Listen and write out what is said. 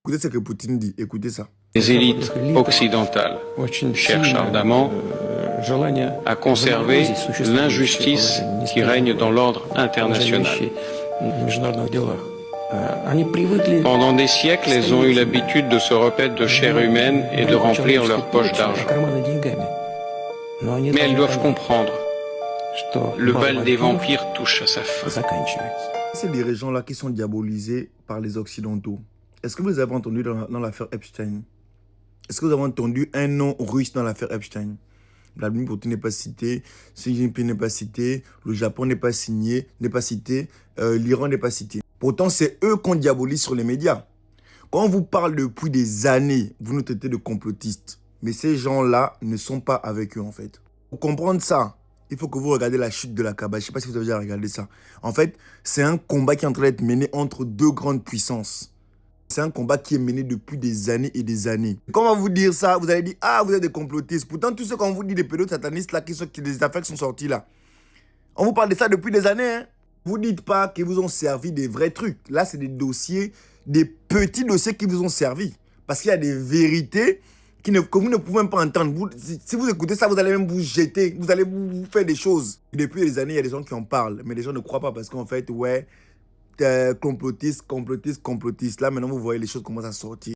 Écoutez ce que Poutine dit, écoutez ça. Les élites occidentales cherchent ardemment à conserver l'injustice qui règne dans l'ordre international. Pendant des siècles, elles ont eu l'habitude de se repaître de chair humaine et de remplir leurs poches d'argent. Mais elles doivent comprendre, le bal des vampires touche à sa fin. Ces dirigeants-là qui sont diabolisés par les Occidentaux, est-ce que vous avez entendu dans l'affaire Epstein? Est-ce que vous avez entendu un nom russe dans l'affaire Epstein? Vladimir Poutine n'est pas cité, Xi Jinping n'est pas cité, le Japon n'est pas signé, n'est pas cité, l'Iran n'est pas cité. Pourtant, c'est eux qu'on diabolise sur les médias. Quand on vous parle depuis des années, vous nous traitez de complotistes. Mais ces gens-là ne sont pas avec eux, en fait. Pour comprendre ça, il faut que vous regardiez la chute de la Kaaba. Je ne sais pas si vous avez déjà regardé ça. En fait, c'est un combat qui est en train d'être mené entre deux grandes puissances. C'est un combat qui est mené depuis des années et des années. Quand on va vous dire ça, vous allez dire « Ah, vous êtes des complotistes ». Pourtant, tous ceux qu'on vous dit des pédos satanistes, là, des affaires qui sont sorties là, on vous parle de ça depuis des années. Hein. Vous ne dites pas qu'ils vous ont servi des vrais trucs. Là, c'est des dossiers, des petits dossiers qui vous ont servi. Parce qu'il y a des vérités que vous ne pouvez même pas entendre. Si vous écoutez ça, vous allez même vous jeter. Vous allez vous faire des choses. Et depuis des années, il y a des gens qui en parlent. Mais les gens ne croient pas parce qu'en fait, ouais, complotiste. Là, maintenant, vous voyez les choses commencent à sortir.